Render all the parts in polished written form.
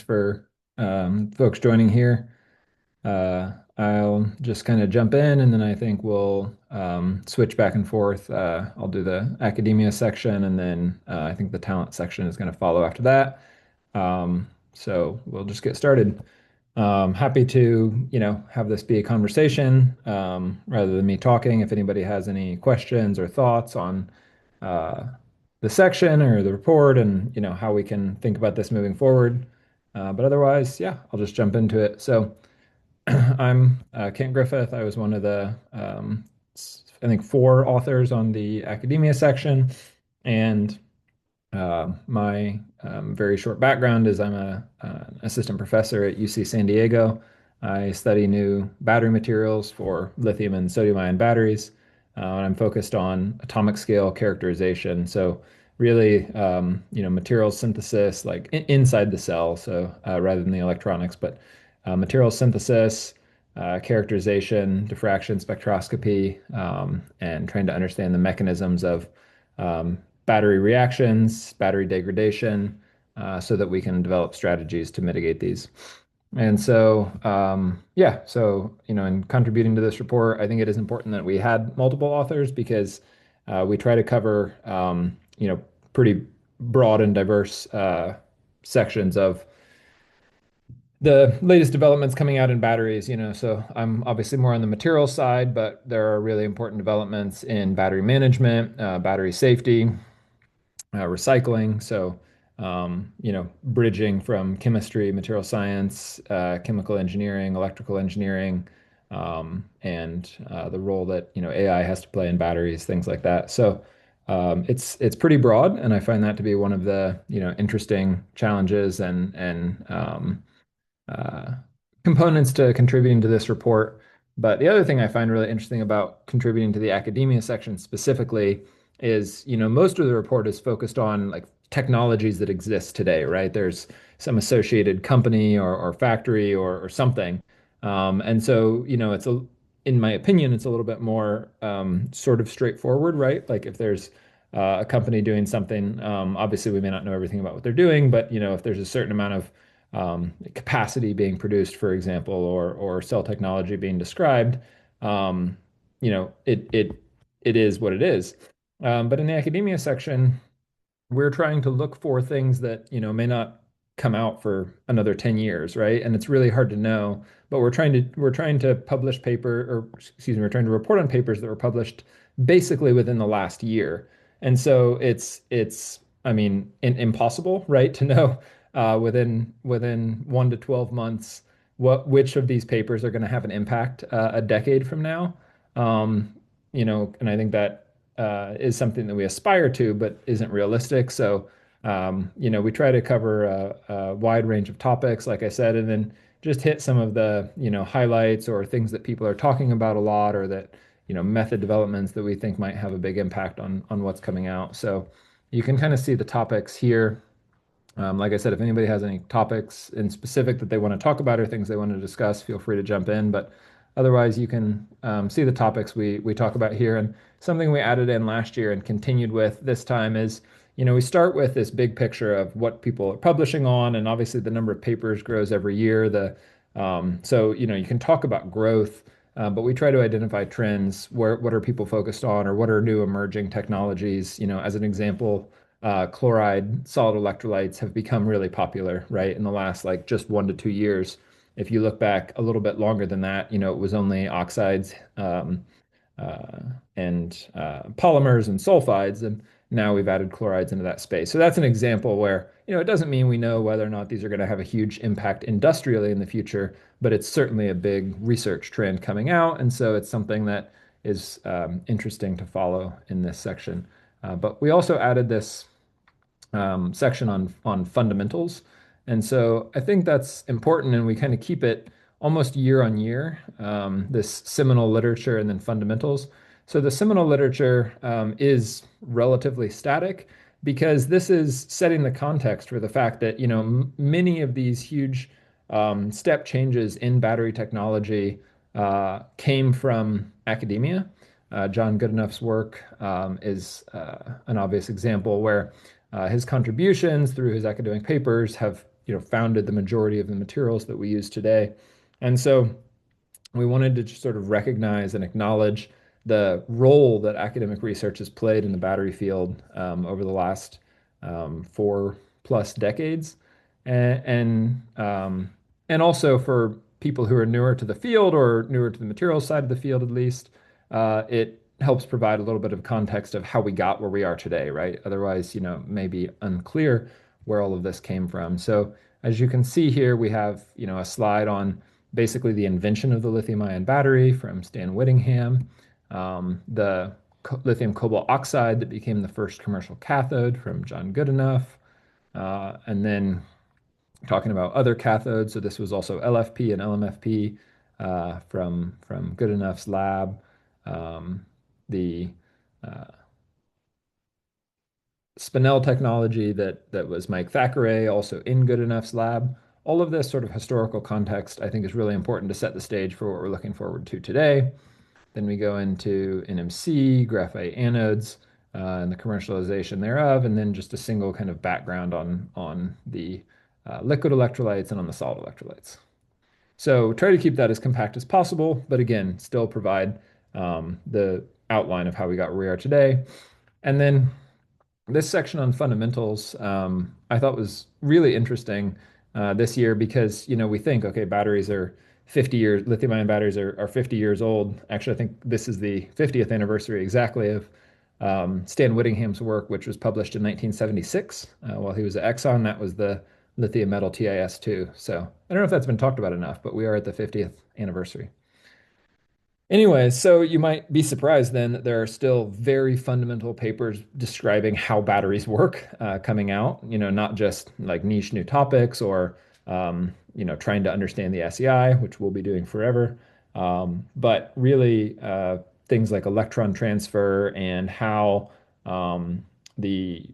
for folks joining here. I'll just kind of jump in and then I think we'll switch back and forth. I'll do the academia section and then I think the talent section is going to follow after that. So we'll just get started. Happy to, have this be a conversation rather than me talking. If anybody has any questions or thoughts on uh, the section or the report and, how we can think about this moving forward. But otherwise, yeah, I'll just jump into it. So I'm Kent Griffith. I was one of the, I think, four authors on the academia section. And my very short background is I'm an assistant professor at UC San Diego. I study new battery materials for lithium and sodium-ion batteries, and I'm focused on atomic scale characterization. So really, materials synthesis, like inside the cell, so rather than the electronics, but material synthesis, characterization, diffraction, spectroscopy, and trying to understand the mechanisms of um, battery reactions, battery degradation, so that we can develop strategies to mitigate these. And so, yeah, so, in contributing to this report, I think it is important that we had multiple authors because we try to cover, pretty broad and diverse sections of the latest developments coming out in batteries, so I'm obviously more on the materials side, but there are really important developments in battery management, battery safety, recycling. So, bridging from chemistry, material science, chemical engineering, electrical engineering, and the role that, AI has to play in batteries, things like that. So, it's pretty broad, and I find that to be one of the, interesting challenges and uh, components to contributing to this report. But the other thing I find really interesting about contributing to the academia section specifically is, most of the report is focused on like technologies that exist today, right? There's some associated company or factory or something. And so, in my opinion, it's a little bit more sort of straightforward, right? Like if there's a company doing something, obviously we may not know everything about what they're doing, but if there's a certain amount of capacity being produced, for example, or cell technology being described, um, it is what it is. But in the academia section, we're trying to look for things that, may not come out for another 10 years, right? And it's really hard to know, but we're trying to publish paper or excuse me, we're trying to report on papers that were published basically within the last year. And so it's I mean, impossible, right, to know within 1 to 12 months which of these papers are going to have an impact a decade from now. Um, and I think that is something that we aspire to, but isn't realistic. So, we try to cover a wide range of topics, like I said, and then just hit some of the, highlights or things that people are talking about a lot, or that, method developments that we think might have a big impact on what's coming out. So you can kind of see the topics here. Like I said, if anybody has any topics in specific that they want to talk about or things they want to discuss, feel free to jump in. But otherwise, you can see the topics we talk about here. And something we added in last year and continued with this time is, we start with this big picture of what people are publishing on, and obviously the number of papers grows every year. So you can talk about growth, but we try to identify trends. What are people focused on, or what are new emerging technologies? As an example, chloride solid electrolytes have become really popular, right, in the last like just 1 to 2 years. If you look back a little bit longer than that, it was only oxides uh, and polymers and sulfides, and now we've added chlorides into that space. So that's an example where, it doesn't mean we know whether or not these are going to have a huge impact industrially in the future, but it's certainly a big research trend coming out. And so it's something that is interesting to follow in this section. But we also added this section on fundamentals. And so I think that's important, and we kind of keep it almost year on year, this seminal literature and then fundamentals. So the seminal literature is relatively static because this is setting the context for the fact that, many of these huge step changes in battery technology came from academia. John Goodenough's work is an obvious example where his contributions through his academic papers have, founded the majority of the materials that we use today. And so we wanted to just sort of recognize and acknowledge the role that academic research has played in the battery field over the last 4+ decades, and and also for people who are newer to the field or newer to the materials side of the field, at least, it helps provide a little bit of context of how we got where we are today, right? Otherwise, maybe unclear where all of this came from. So as you can see here, we have, a slide on basically the invention of the lithium-ion battery from Stan Whittingham, the lithium cobalt oxide that became the first commercial cathode from John Goodenough, and then talking about other cathodes. So this was also LFP and LMFP from Goodenough's lab. The spinel technology that was Mike Thackeray, also in Goodenough's lab. All of this sort of historical context, I think, is really important to set the stage for what we're looking forward to today. Then we go into NMC, graphite anodes, and the commercialization thereof, and then just a single kind of background on the liquid electrolytes and on the solid electrolytes. So try to keep that as compact as possible, but again, still provide the outline of how we got where we are today. And then this section on fundamentals, I thought was really interesting this year because, we think, okay, batteries are 50 years, lithium-ion batteries are 50 years old. Actually, I think this is the 50th anniversary exactly of Stan Whittingham's work, which was published in 1976 while he was at Exxon. That was the lithium metal TiS2. So I don't know if that's been talked about enough, but we are at the 50th anniversary. Anyways, so you might be surprised then that there are still very fundamental papers describing how batteries work coming out, not just like niche new topics or, trying to understand the SEI, which we'll be doing forever, but really things like electron transfer and how the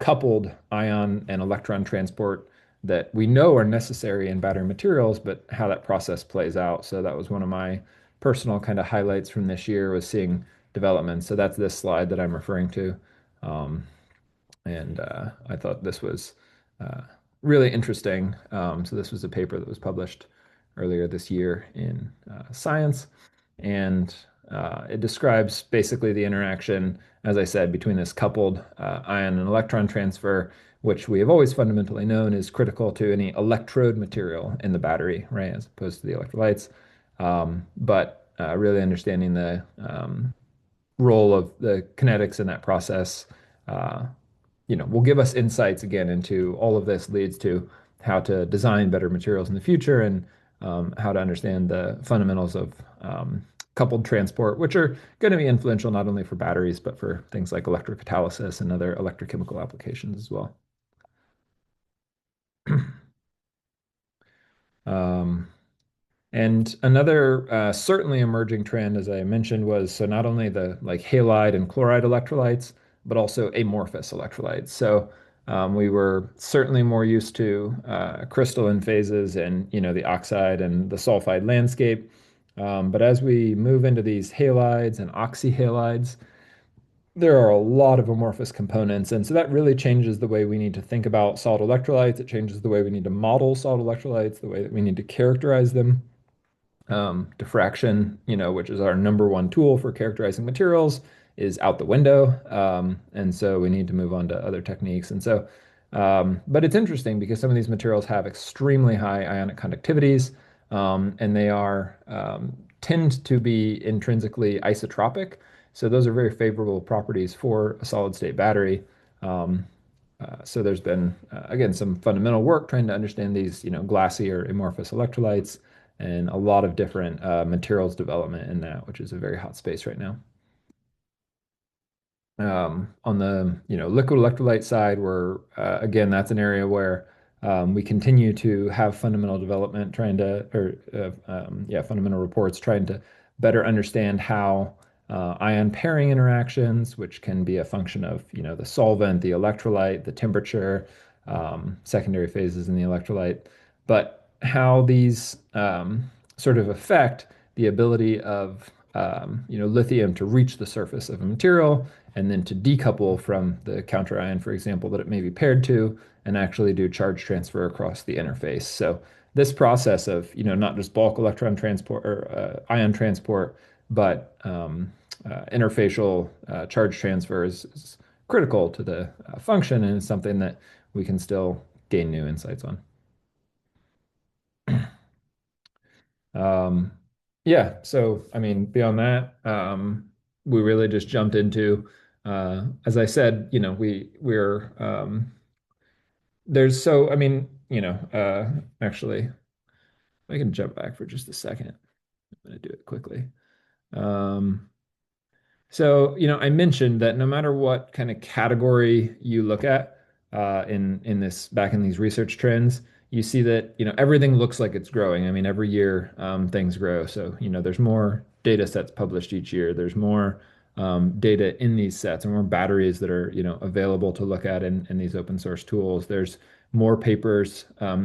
coupled ion and electron transport that we know are necessary in battery materials, but how that process plays out. So that was one of my personal kind of highlights from this year was seeing development. So that's this slide that I'm referring to. And I thought this was uh, really interesting. So this was a paper that was published earlier this year in Science. And it describes basically the interaction, as I said, between this coupled ion and electron transfer, which we have always fundamentally known is critical to any electrode material in the battery, right, as opposed to the electrolytes. But really understanding the role of the kinetics in that process, will give us insights again into all of this leads to how to design better materials in the future and how to understand the fundamentals of coupled transport, which are going to be influential not only for batteries, but for things like electrocatalysis and other electrochemical applications as well. Um, And another certainly emerging trend, as I mentioned, was so not only the like halide and chloride electrolytes, but also amorphous electrolytes. So we were certainly more used to crystalline phases and the oxide and the sulfide landscape. But as we move into these halides and oxyhalides, there are a lot of amorphous components, and so that really changes the way we need to think about solid electrolytes. It changes the way we need to model solid electrolytes, the way that we need to characterize them. Diffraction, which is our number one tool for characterizing materials, is out the window. And so we need to move on to other techniques. And so, but it's interesting because some of these materials have extremely high ionic conductivities, and they tend to be intrinsically isotropic. So those are very favorable properties for a solid state battery. Um, so there's been, again, some fundamental work trying to understand these, glassy or amorphous electrolytes and a lot of different materials development in that, which is a very hot space right now. On the liquid electrolyte side, we're again that's an area where we continue to have fundamental development, trying to fundamental reports trying to better understand how ion pairing interactions, which can be a function of the solvent, the electrolyte, the temperature, secondary phases in the electrolyte, but how these sort of affect the ability of lithium to reach the surface of a material and then to decouple from the counter ion, for example, that it may be paired to, and actually do charge transfer across the interface. So this process of, not just bulk electron transport or ion transport, but interfacial charge transfer is critical to the function, and it's something that we can still gain new insights on. Um, yeah, so I mean, beyond that, we really just jumped into, as I said, there's so I mean, actually, I can jump back for just a second. I'm going to do it quickly. Um, So, I mentioned that no matter what kind of category you look at in this back in these research trends, you see that, everything looks like it's growing. I mean, every year things grow. So, there's more data sets published each year. There's more data in these sets and more batteries that are, available to look at in these open source tools. There's more papers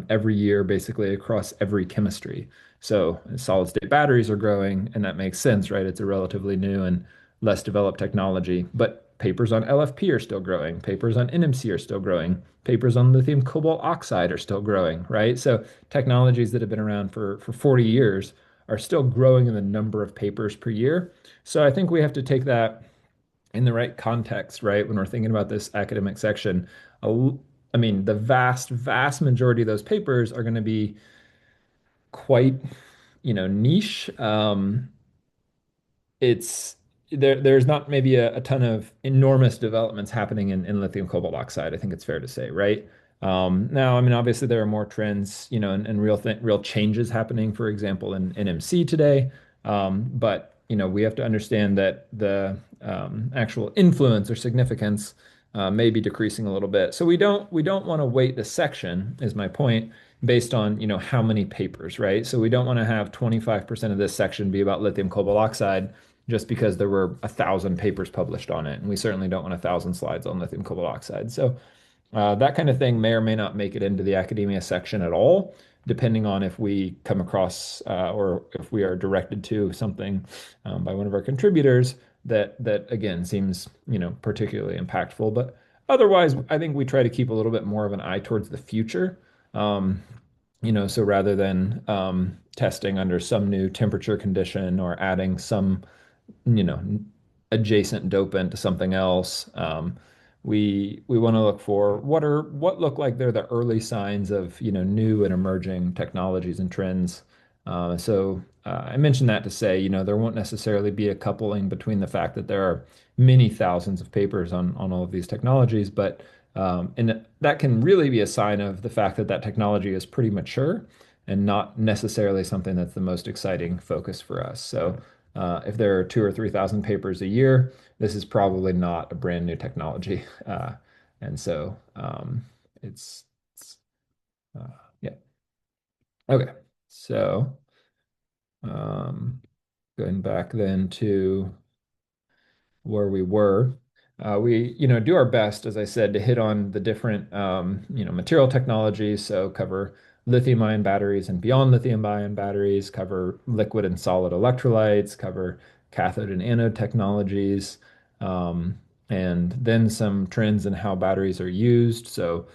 every year, basically across every chemistry. So solid state batteries are growing, and that makes sense, right? It's a relatively new and less developed technology, but papers on LFP are still growing. Papers on NMC are still growing. Papers on lithium cobalt oxide are still growing, right? So technologies that have been around for 40 years are still growing in the number of papers per year. So I think we have to take that in the right context, right? When we're thinking about this academic section, I mean, the vast, vast majority of those papers are going to be quite, niche. It's there's not maybe a ton of enormous developments happening in lithium cobalt oxide. I think it's fair to say, right? Now, I mean, obviously there are more trends, and real changes happening, for example, in NMC today. But we have to understand that the actual influence or significance may be decreasing a little bit. So we don't want to weight the section, is my point, based on how many papers, right? So we don't want to have 25% of this section be about lithium cobalt oxide just because there were 1,000 papers published on it. And we certainly don't want 1,000 slides on lithium cobalt oxide. So that kind of thing may or may not make it into the academia section at all, depending on if we come across or if we are directed to something by one of our contributors that again seems particularly impactful. But otherwise, I think we try to keep a little bit more of an eye towards the future. Um, so rather than testing under some new temperature condition or adding some you know, adjacent dopant to something else. We want to look for what look like they're the early signs of new and emerging technologies and trends. I mentioned that to say there won't necessarily be a coupling between the fact that there are many thousands of papers on all of these technologies, but and that can really be a sign of the fact that that technology is pretty mature and not necessarily something that's the most exciting focus for us. So if there are 2 or 3 thousand papers a year, this is probably not a brand new technology. And so it's uh, yeah. Okay. So um, going back then to where we were. We, do our best, as I said, to hit on the different, material technologies. So cover lithium ion batteries and beyond lithium ion batteries, cover liquid and solid electrolytes, cover cathode and anode technologies, um, and then some trends in how batteries are used. So,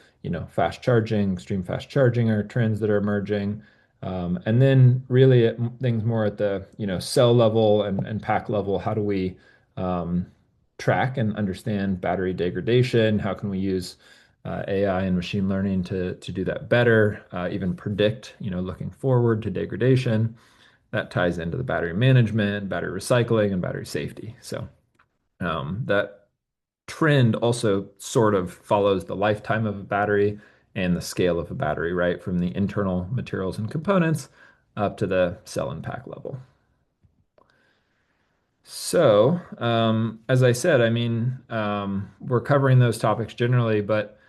fast charging, extreme fast charging are trends that are emerging. And then really things more at the, cell level and pack level. How do we um, track and understand battery degradation? How can we use AI and machine learning to do that better? Even predict, looking forward to degradation. That ties into the battery management, battery recycling, and battery safety. So that trend also sort of follows the lifetime of a battery and the scale of a battery, right? From the internal materials and components up to the cell and pack level. So, as I said, I mean, we're covering those topics generally, but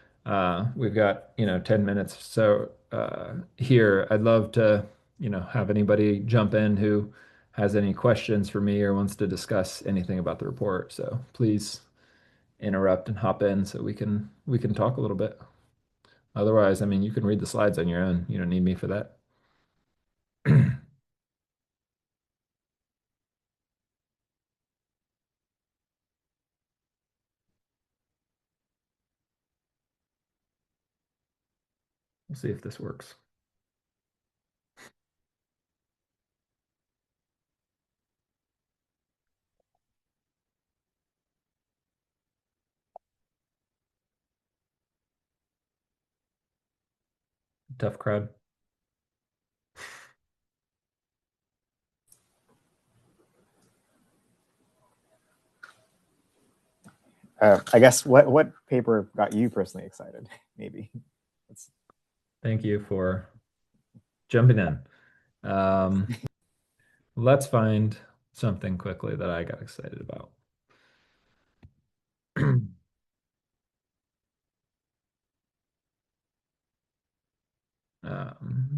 we've got, 10 minutes. So here, I'd love to, have anybody jump in who has any questions for me or wants to discuss anything about the report. So please interrupt and hop in so we can talk a little bit. Otherwise, I mean, you can read the slides on your own. You don't need me for that. We'll see if this works. Tough crowd. I guess what paper got you personally excited? Maybe. Let's... Thank you for jumping in. Um, let's find something quickly that I got excited about.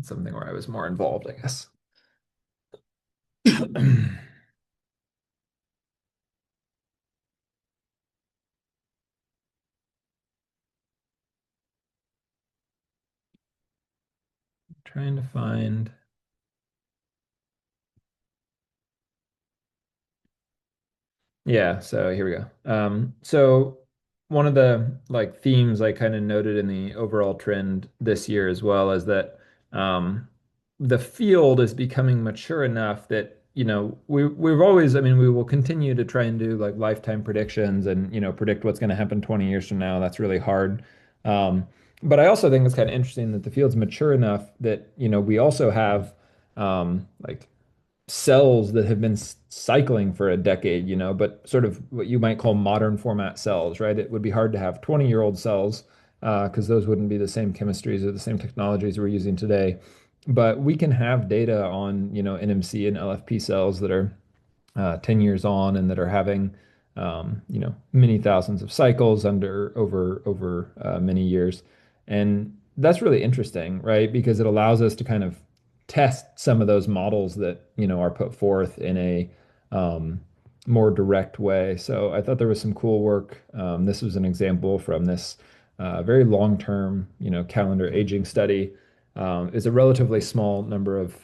Something where I was more involved, I guess. Trying to find. Yeah, so here we go. So one of the like themes I kind of noted in the overall trend this year as well is that um, the field is becoming mature enough that, we've always, I mean, we will continue to try and do like lifetime predictions and, predict what's going to happen 20 years from now. That's really hard. Um, but I also think it's kind of interesting that the field's mature enough that, we also have like cells that have been cycling for a decade, but sort of what you might call modern format cells, right? It would be hard to have 20-year-old cells because those wouldn't be the same chemistries or the same technologies we're using today. But we can have data on, NMC and LFP cells that are 10 years on and that are having many thousands of cycles under over many years. And that's really interesting, right? Because it allows us to kind of test some of those models that, are put forth in a um, more direct way. So I thought there was some cool work. This was an example from this very long-term, calendar aging study. It's a relatively small number of,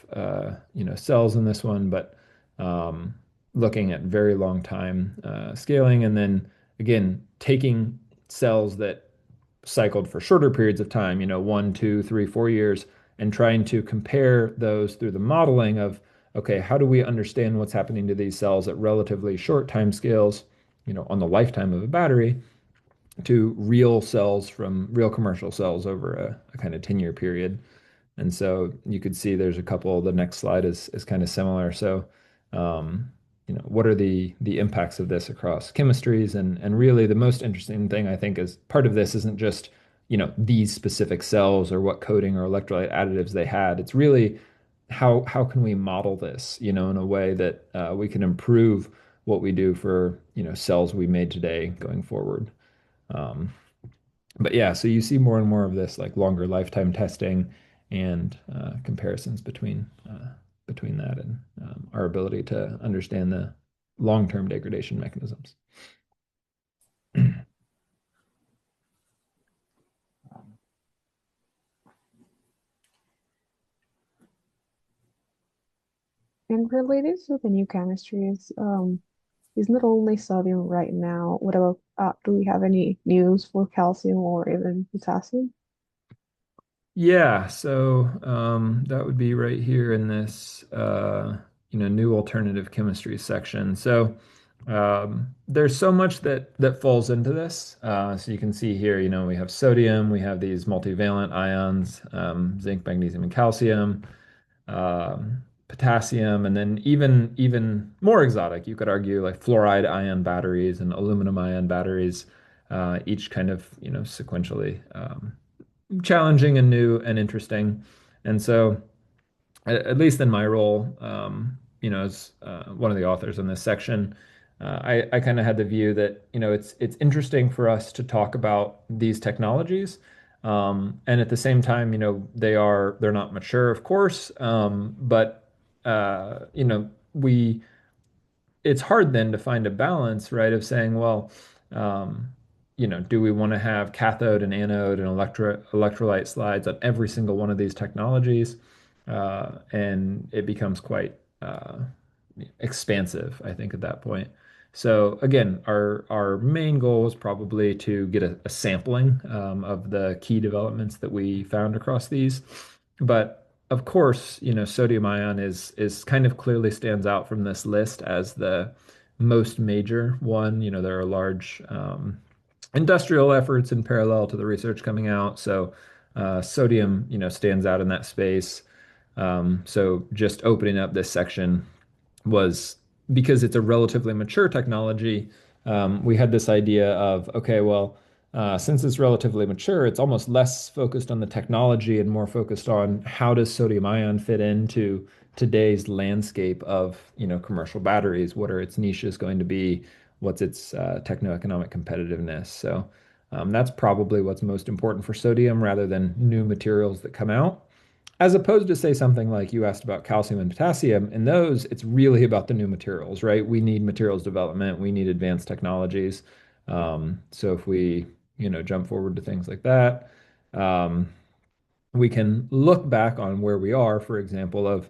cells in this one, but um, looking at very long time scaling, and then again taking cells that cycled for shorter periods of time, 1, 2, 3, 4 years, and trying to compare those through the modeling of, okay, how do we understand what's happening to these cells at relatively short time scales, on the lifetime of a battery, to real cells from real commercial cells over a kind of 10-year period. And so you could see there's a couple, the next slide is kind of similar. So, what are the impacts of this across chemistries? And really the most interesting thing I think is part of this isn't just, these specific cells or what coating or electrolyte additives they had. It's really how can we model this, in a way that we can improve what we do for, cells we made today going forward. Um, but yeah, so you see more and more of this like longer lifetime testing and comparisons between that and our ability to understand the long-term degradation mechanisms. And related to the new chemistries, is not only sodium right now. What about, do we have any news for calcium or even potassium? Yeah, so that would be right here in this new alternative chemistry section. So there's so much that falls into this. So you can see here, we have sodium, we have these multivalent ions, zinc, magnesium, and calcium, potassium, and then even more exotic, you could argue like fluoride ion batteries and aluminum ion batteries, each kind of, sequentially challenging and new and interesting. And so, at least in my role, as one of the authors in this section, I kind of had the view that, it's interesting for us to talk about these technologies. And at the same time, they're not mature, of course, but we it's hard then to find a balance, right, of saying, well, um, do we want to have cathode and anode and electrolyte slides on every single one of these technologies? And it becomes quite expansive, I think, at that point. So again, our main goal is probably to get a sampling of the key developments that we found across these. But of course, sodium ion is kind of clearly stands out from this list as the most major one. There are large industrial efforts in parallel to the research coming out. So sodium, stands out in that space. So just opening up this section was because it's a relatively mature technology. We had this idea of, okay, well, since it's relatively mature, it's almost less focused on the technology and more focused on how does sodium ion fit into today's landscape of, commercial batteries? What are its niches going to be? What's its techno-economic competitiveness? So that's probably what's most important for sodium rather than new materials that come out. As opposed to say something like you asked about calcium and potassium, in those, it's really about the new materials, right? We need materials development, we need advanced technologies. So if we, jump forward to things like that, um, we can look back on where we are, for example, of,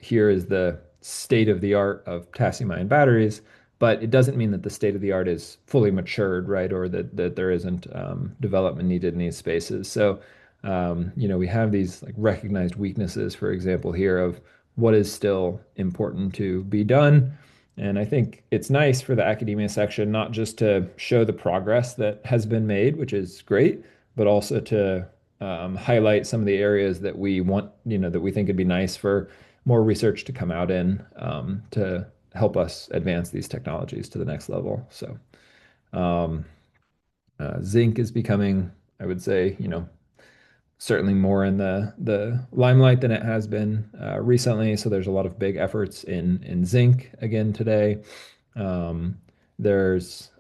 here is the state of the art of potassium ion batteries, but it doesn't mean that the state of the art is fully matured, right? Or that there isn't development needed in these spaces. So, we have these like recognized weaknesses, for example, here of what is still important to be done. And I think it's nice for the academia section not just to show the progress that has been made, which is great, but also to highlight some of the areas that we want, that we think would be nice for more research to come out in to help us advance these technologies to the next level. So, um, zinc is becoming, I would say, certainly more in the limelight than it has been recently. So there's a lot of big efforts in zinc again today. Um, there's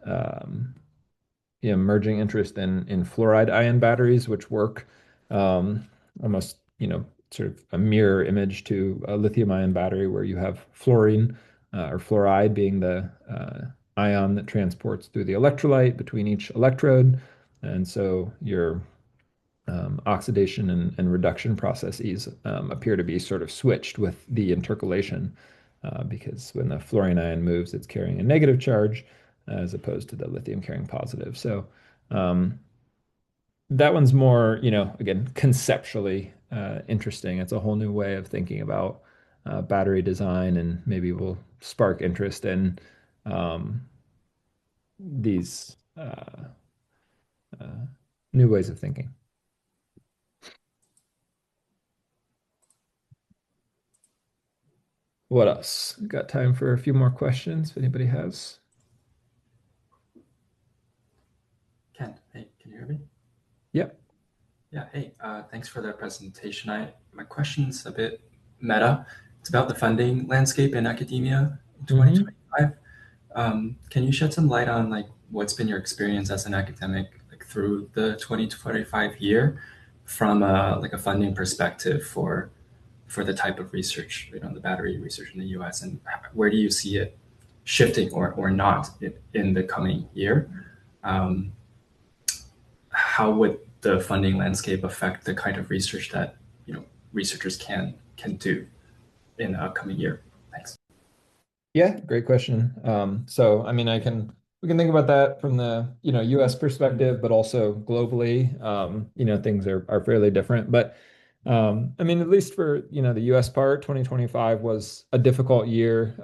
emerging interest in fluoride ion batteries, which work um, almost, sort of a mirror image to a lithium ion battery where you have fluorine or fluoride being the ion that transports through the electrolyte between each electrode. And so your oxidation and reduction processes appear to be sort of switched with the intercalation because when the fluorine ion moves, it's carrying a negative charge as opposed to the lithium carrying positive. So um, that one's more, again, conceptually interesting. It's a whole new way of thinking about battery design and maybe will spark interest in um, these uh, new ways of thinking. What else? Got time for a few more questions if anybody has. Ken, hey, can you hear me? Yep. Yeah, hey, thanks for that presentation. My question's a bit meta. It's about the funding landscape in academia in hmm 2025. Can you shed some light on like what's been your experience as an academic like through the 2025 year from like a funding perspective for the type of research, the battery research in the US, and where do you see it shifting or not in the coming year? Um, how would the funding landscape affect the kind of research that researchers can do in the upcoming year? Thanks. Yeah, great question. So, I mean, we can think about that from the, US perspective, but also globally. Things are fairly different. But I mean, at least for, the US part, 2025 was a difficult year.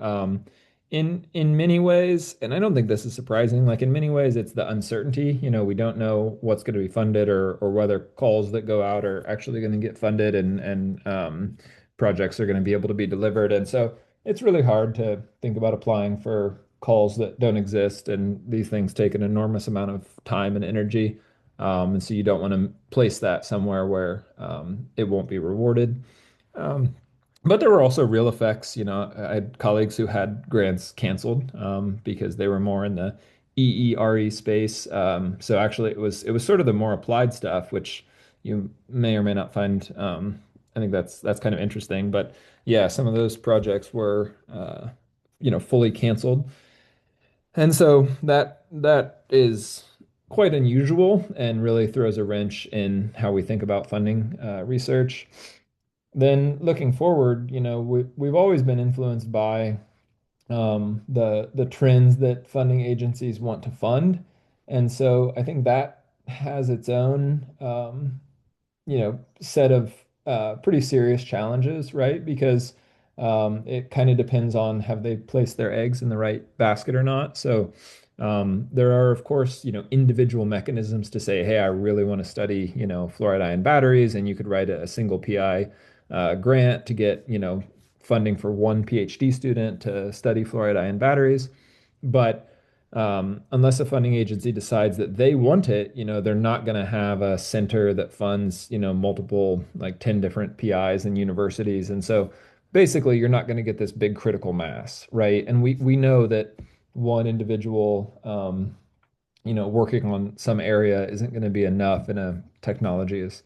In many ways, and I don't think this is surprising, like in many ways, it's the uncertainty. We don't know what's going to be funded or whether calls that go out are actually going to get funded and projects are going to be able to be delivered. And so it's really hard to think about applying for calls that don't exist, and these things take an enormous amount of time and energy. And so you don't want to place that somewhere where it won't be rewarded. Um, but there were also real effects. I had colleagues who had grants canceled because they were more in the EERE space. So actually, it was sort of the more applied stuff, which you may or may not find. I think that's kind of interesting. But yeah, some of those projects were fully canceled. And so that is quite unusual and really throws a wrench in how we think about funding research. Then looking forward, we've always been influenced by the trends that funding agencies want to fund. And so I think that has its own set of pretty serious challenges, right? Because it kind of depends on have they placed their eggs in the right basket or not. So there are, of course, individual mechanisms to say, hey, I really want to study, fluoride ion batteries, and you could write a single PI grant to get, funding for one PhD student to study fluoride ion batteries. But unless a funding agency decides that they want it, they're not going to have a center that funds, multiple, like 10 different PIs and universities. And so basically, you're not going to get this big critical mass, right? And we know that one individual, working on some area isn't going to be enough in a technology as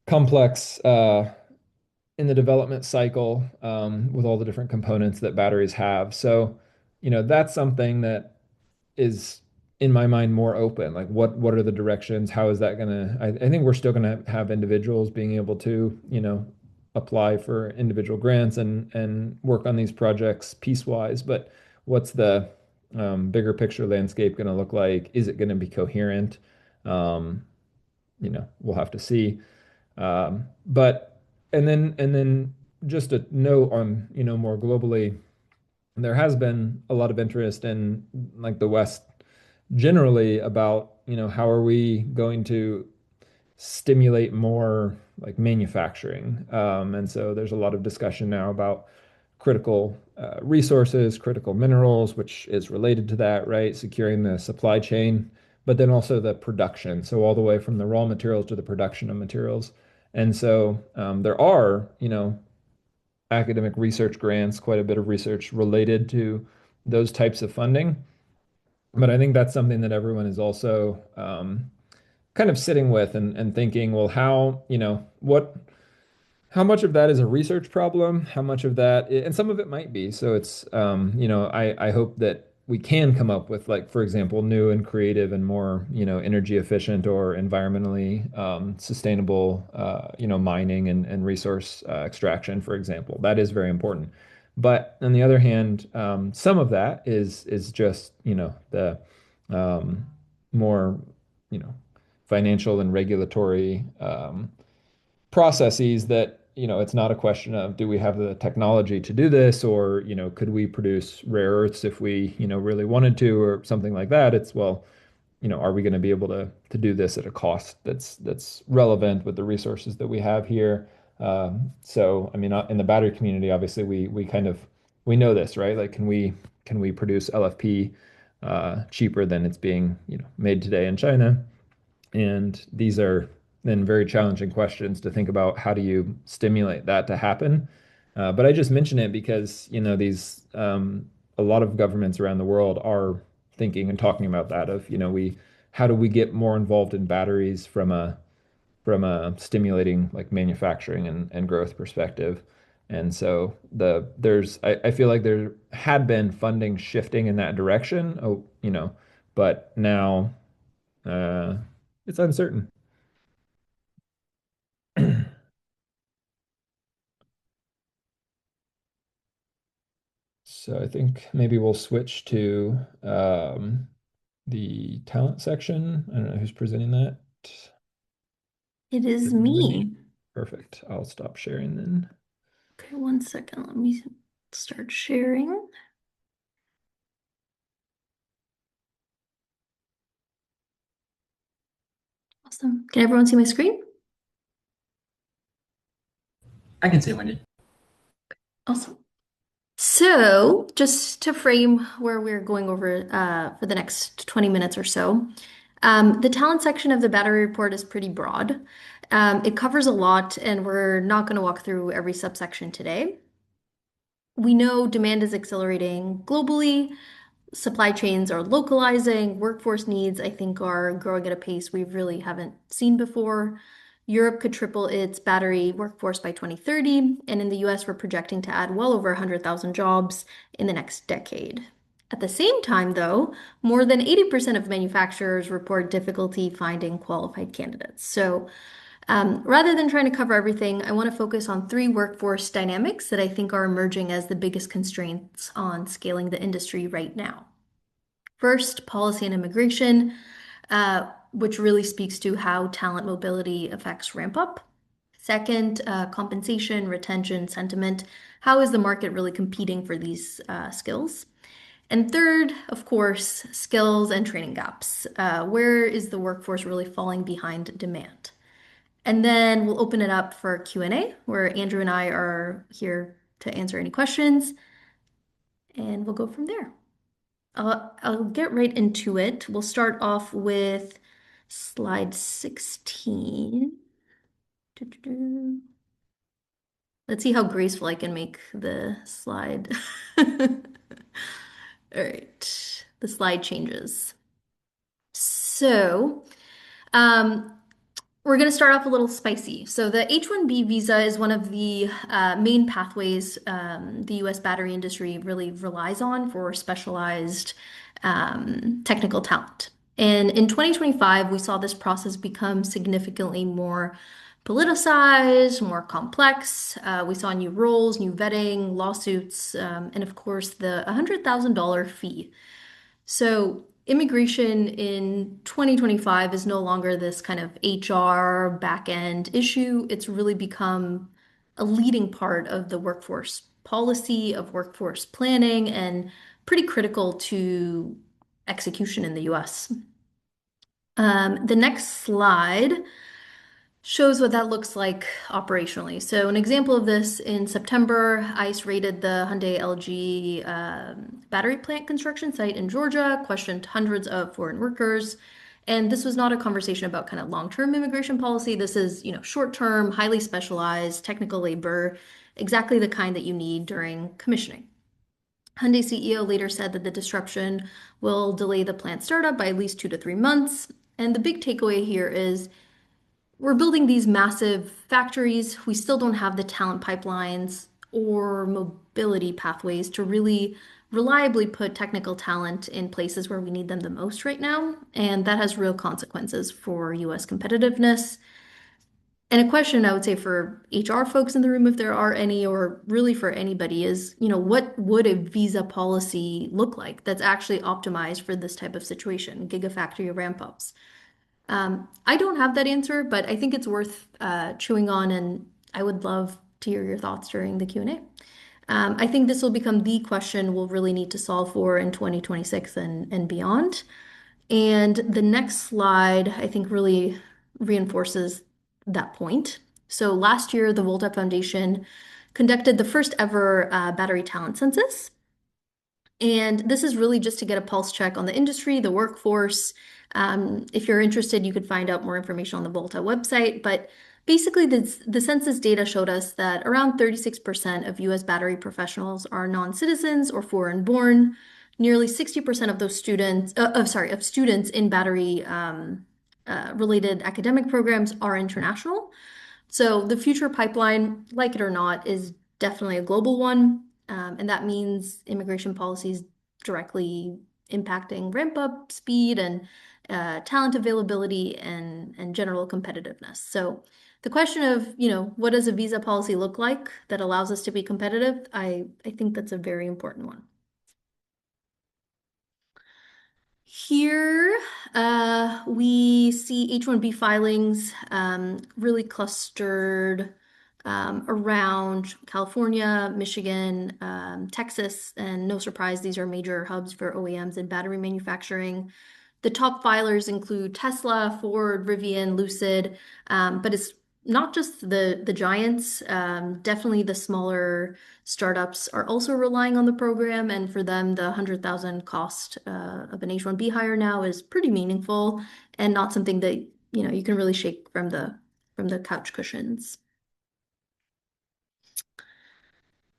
complex, in the development cycle, with all the different components that batteries have. So, that's something that is in my mind more open. Like what are the directions? How is that gonna, I think we're still gonna have individuals being able to, apply for individual grants and work on these projects piecewise, but what's the bigger picture landscape going to look like? Is it going to be coherent? Um, we'll have to see. But and then just a note on, more globally, there has been a lot of interest in like the West generally about, how are we going to stimulate more like manufacturing? And so there's a lot of discussion now about critical resources, critical minerals, which is related to that, right? Securing the supply chain, but then also the production. So all the way from the raw materials to the production of materials. And so there are, academic research grants, quite a bit of research related to those types of funding. But I think that's something that everyone is also kind of sitting with and thinking, well, how much of that is a research problem? How much of that, and some of it might be. So it's, I hope that we can come up with, like, for example, new and creative and more, energy efficient or environmentally sustainable, mining and resource extraction, for example. That is very important. But on the other hand, some of that is just, the um, more, you know, financial and regulatory processes that, it's not a question of do we have the technology to do this, or, could we produce rare earths if we, really wanted to, or something like that. It's, well, are we going to be able to do this at a cost that's relevant with the resources that we have here? So, I mean, in the battery community, obviously, we kind of we know this, right? Like, can we produce LFP cheaper than it's being, made today in China? And these are then very challenging questions to think about. How do you stimulate that to happen? But I just mention it because, these a lot of governments around the world are thinking and talking about that of, how do we get more involved in batteries from a stimulating like manufacturing and growth perspective. And so I feel like there had been funding shifting in that direction. Oh, but now uh, it's uncertain. So I think maybe we'll switch to the talent section. I don't know who's presenting that. It Is is it Wendy? me. Perfect. I'll stop sharing then. Okay, 1 second. Let me start sharing. Awesome. Can everyone see my screen? I can say Wendy. Awesome. So, just to frame where we're going over for the next 20 minutes or so, the talent section of the battery report is pretty broad. It covers a lot, and we're not going to walk through every subsection today. We know demand is accelerating globally. Supply chains are localizing, workforce needs, I think, are growing at a pace we really haven't seen before. Europe could triple its battery workforce by 2030, and in the US, we're projecting to add well over 100,000 jobs in the next decade. At the same time, though, more than 80% of manufacturers report difficulty finding qualified candidates. So Rather than trying to cover everything, I want to focus on three workforce dynamics that I think are emerging as the biggest constraints on scaling the industry right now. First, policy and immigration, which really speaks to how talent mobility affects ramp up. Second, compensation, retention, sentiment. How is the market really competing for these skills? And third, of course, skills and training gaps. Where is the workforce really falling behind demand? And then we'll open it up for Q&A, where Andrew and I are here to answer any questions, and we'll go from there. I'll get right into it. We'll start off with slide 16. Doo-doo-doo. Let's see how graceful I can make the slide. All right, the slide changes. So, we're going to start off a little spicy. So the H-1B visa is one of the main pathways the U.S. battery industry really relies on for specialized technical talent. And in 2025, we saw this process become significantly more politicized, more complex. We saw new roles, new vetting, lawsuits, and of course, the $100,000 fee. So immigration in 2025 is no longer this kind of HR back end issue. It's really become a leading part of the workforce policy, of workforce planning, and pretty critical to execution in the US. The next slide shows what that looks like operationally. So an example of this, in September, ICE raided the Hyundai LG battery plant construction site in Georgia, questioned hundreds of foreign workers. And this was not a conversation about kind of long-term immigration policy. This is, short-term, highly specialized technical labor, exactly the kind that you need during commissioning. Hyundai CEO later said that the disruption will delay the plant startup by at least 2 to 3 months. And the big takeaway here is we're building these massive factories. We still don't have the talent pipelines or mobility pathways to really reliably put technical talent in places where we need them the most right now. And that has real consequences for US competitiveness. And a question I would say for HR folks in the room, if there are any, or really for anybody, is, what would a visa policy look like that's actually optimized for this type of situation, gigafactory ramp-ups? I don't have that answer, but I think it's worth chewing on, and I would love to hear your thoughts during the Q&A. I think this will become the question we'll really need to solve for in 2026 and beyond. And the next slide, I think, really reinforces that point. So last year, the Volta Foundation conducted the first ever battery talent census. And this is really just to get a pulse check on the industry, the workforce. If you're interested, you could find out more information on the Volta website. But basically, the census data showed us that around 36% of US battery professionals are non-citizens or foreign-born. Nearly 60% of those students, of students in battery related academic programs are international. So the future pipeline, like it or not, is definitely a global one. And that means immigration policies directly impacting ramp up speed and talent availability and general competitiveness. So the question of, what does a visa policy look like that allows us to be competitive? I think that's a very important one. Here, we see H-1B filings really clustered around California, Michigan, Texas, and no surprise, these are major hubs for OEMs and battery manufacturing. The top filers include Tesla, Ford, Rivian, Lucid, but it's not just the giants. Definitely the smaller startups are also relying on the program, and for them, the 100,000 cost of an H-1B hire now is pretty meaningful and not something that you can really shake from the couch cushions.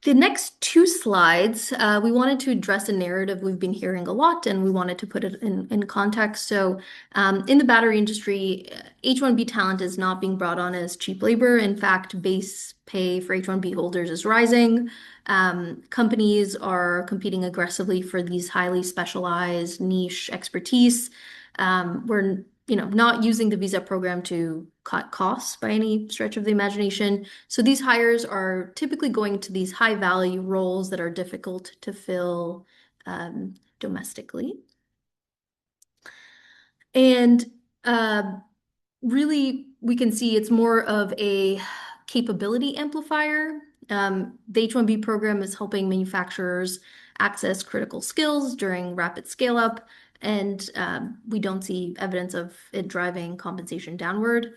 The next two slides, we wanted to address a narrative we've been hearing a lot, and we wanted to put it in context. So in the battery industry, H-1B talent is not being brought on as cheap labor. In fact, base pay for H-1B holders is rising. Companies are competing aggressively for these highly specialized niche expertise. We're not using the visa program to cut costs by any stretch of the imagination. So these hires are typically going to these high value roles that are difficult to fill domestically. And really, we can see it's more of a capability amplifier. The H-1B program is helping manufacturers access critical skills during rapid scale up, and we don't see evidence of it driving compensation downward.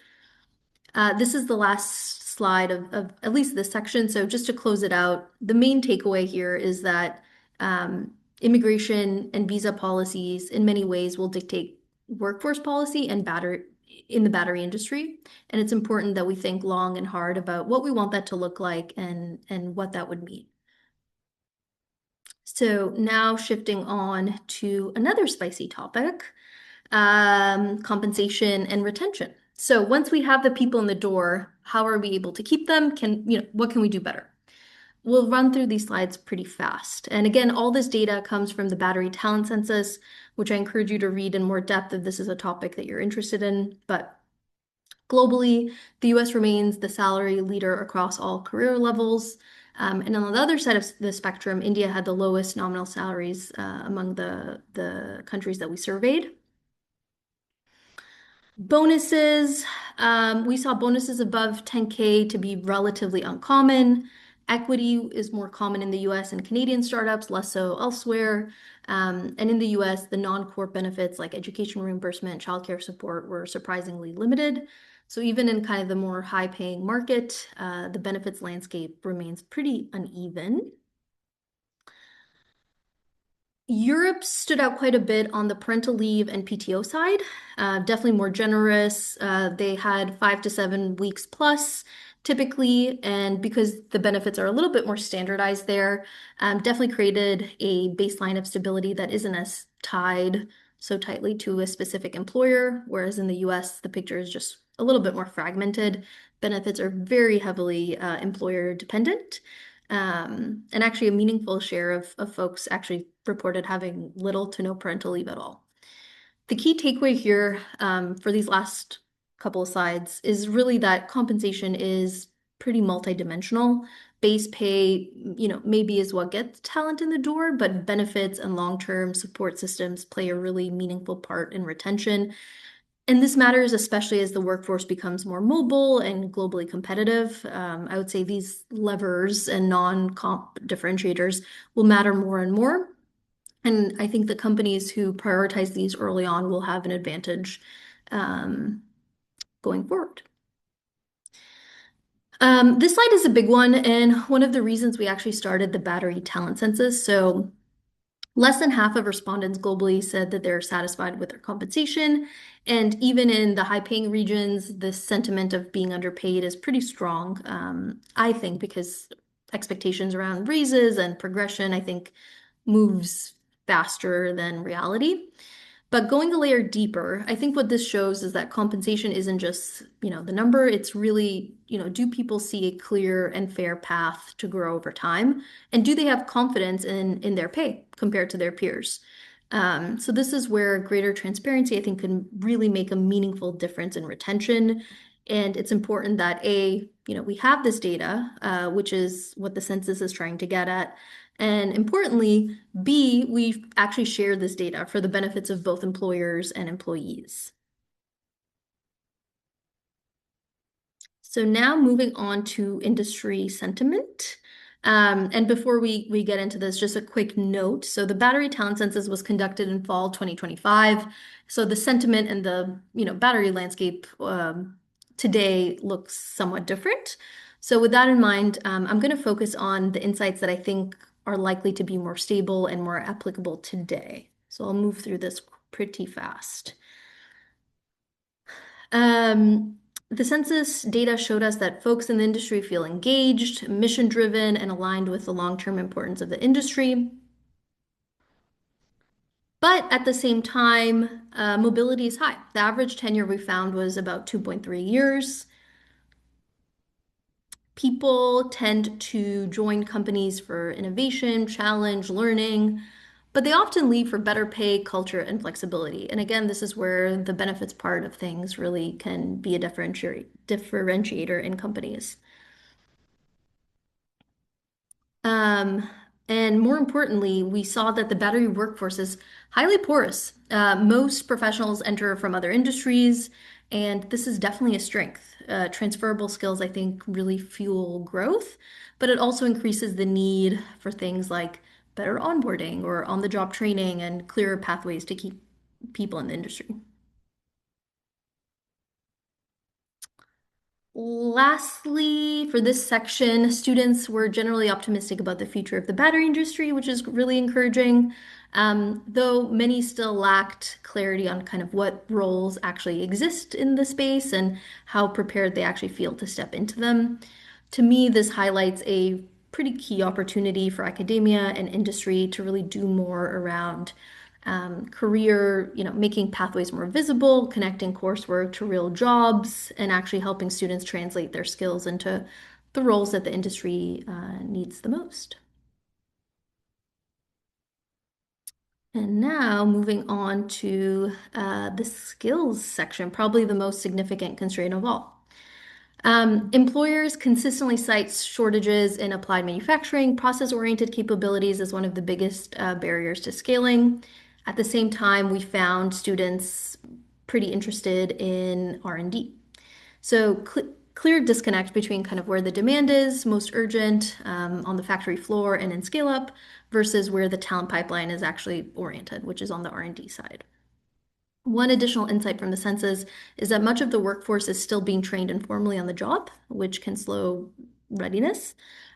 This is the last slide of at least this section. So just to close it out, the main takeaway here is that immigration and visa policies in many ways will dictate workforce policy and in the battery industry. And it's important that we think long and hard about what we want that to look like and what that would mean. So now shifting on to another spicy topic, compensation and retention. So once we have the people in the door, how are we able to keep them? What can we do better? We'll run through these slides pretty fast. And again, all this data comes from the Battery Talent Census, which I encourage you to read in more depth if this is a topic that you're interested in. But globally, the US remains the salary leader across all career levels. And on the other side of the spectrum, India had the lowest nominal salaries among the countries that we surveyed. Bonuses, we saw bonuses above 10K to be relatively uncommon. Equity is more common in the US and Canadian startups, less so elsewhere. And in the US, the non-core benefits like education reimbursement, childcare support were surprisingly limited. So even in kind of the more high-paying market, the benefits landscape remains pretty uneven. Europe stood out quite a bit on the parental leave and PTO side, definitely more generous. They had 5 to 7 weeks plus typically, and because the benefits are a little bit more standardized there, definitely created a baseline of stability that isn't as tied so tightly to a specific employer, whereas in the US, the picture is just a little bit more fragmented. Benefits are very heavily employer dependent. And actually a meaningful share of folks actually reported having little to no parental leave at all. The key takeaway here for these last couple of slides is really that compensation is pretty multidimensional. Base pay, maybe is what gets talent in the door, but benefits and long-term support systems play a really meaningful part in retention. And this matters especially as the workforce becomes more mobile and globally competitive. I would say these levers and non-comp differentiators will matter more and more. And I think the companies who prioritize these early on will have an advantage going forward. This slide is a big one, and one of the reasons we actually started the Battery Talent Census. So less than half of respondents globally said that they're satisfied with their compensation. And even in the high-paying regions, the sentiment of being underpaid is pretty strong, I think, because expectations around raises and progression, I think, moves faster than reality. But going a layer deeper, I think what this shows is that compensation isn't just, the number, it's really, do people see a clear and fair path to grow over time? And do they have confidence in their pay compared to their peers? So this is where greater transparency, I think, can really make a meaningful difference in retention. And it's important that we have this data, which is what the census is trying to get at. And importantly, B, we actually share this data for the benefits of both employers and employees. So now moving on to industry sentiment. And before we get into this, just a quick note. So the Battery Talent Census was conducted in fall 2025. So the sentiment and the battery landscape today looks somewhat different. So with that in mind, I'm going to focus on the insights that I think are likely to be more stable and more applicable today. So I'll move through this pretty fast. The census data showed us that folks in the industry feel engaged, mission-driven, and aligned with the long-term importance of the industry. But at the same time, mobility is high. The average tenure we found was about 2.3 years. People tend to join companies for innovation, challenge, learning, but they often leave for better pay, culture, and flexibility. And again, this is where the benefits part of things really can be a differentiator in companies. Um, and more importantly, we saw that the battery workforce is highly porous. Most professionals enter from other industries, and this is definitely a strength. Transferable skills, I think, really fuel growth, but it also increases the need for things like better onboarding or on-the-job training and clearer pathways to keep people in the industry. Lastly, for this section, students were generally optimistic about the future of the battery industry, which is really encouraging, though many still lacked clarity on kind of what roles actually exist in the space and how prepared they actually feel to step into them. To me, this highlights a pretty key opportunity for academia and industry to really do more around career, making pathways more visible, connecting coursework to real jobs, and actually helping students translate their skills into the roles that the industry needs the most. And now moving on to the skills section, probably the most significant constraint of all. Employers consistently cite shortages in applied manufacturing. Process-oriented capabilities as one of the biggest barriers to scaling. At the same time, we found students pretty interested in R&D. So clear disconnect between kind of where the demand is most urgent on the factory floor and in scale up versus where the talent pipeline is actually oriented, which is on the R&D side. One additional insight from the census is that much of the workforce is still being trained informally on the job, which can slow readiness.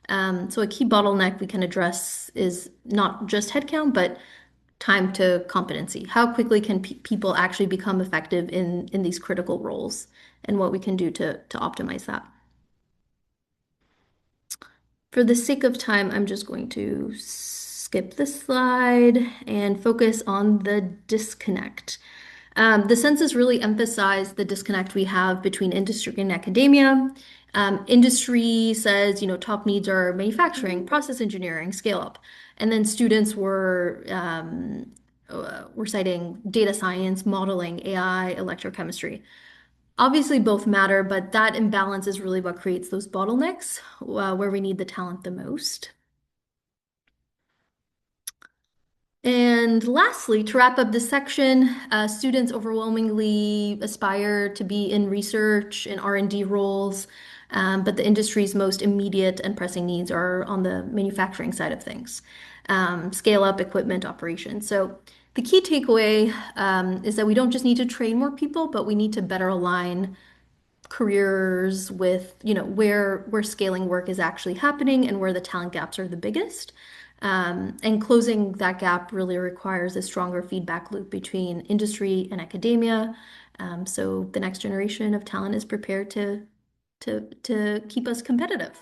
So a key bottleneck we can address is not just headcount, but time to competency. How quickly can people actually become effective in these critical roles and what we can do to optimize that. For the sake of time, I'm just going to skip this slide and focus on the disconnect. The census really emphasized the disconnect we have between industry and academia. Industry says, top needs are manufacturing, process engineering, scale up. And then students were citing data science, modeling, AI, electrochemistry. Obviously, both matter, but that imbalance is really what creates those bottlenecks where we need the talent the most. And lastly, to wrap up this section, students overwhelmingly aspire to be in research and R&D roles, but the industry's most immediate and pressing needs are on the manufacturing side of things, scale up equipment operations. So the key takeaway is that we don't just need to train more people, but we need to better align careers with where scaling work is actually happening and where the talent gaps are the biggest. And closing that gap really requires a stronger feedback loop between industry and academia. So the next generation of talent is prepared to keep us competitive.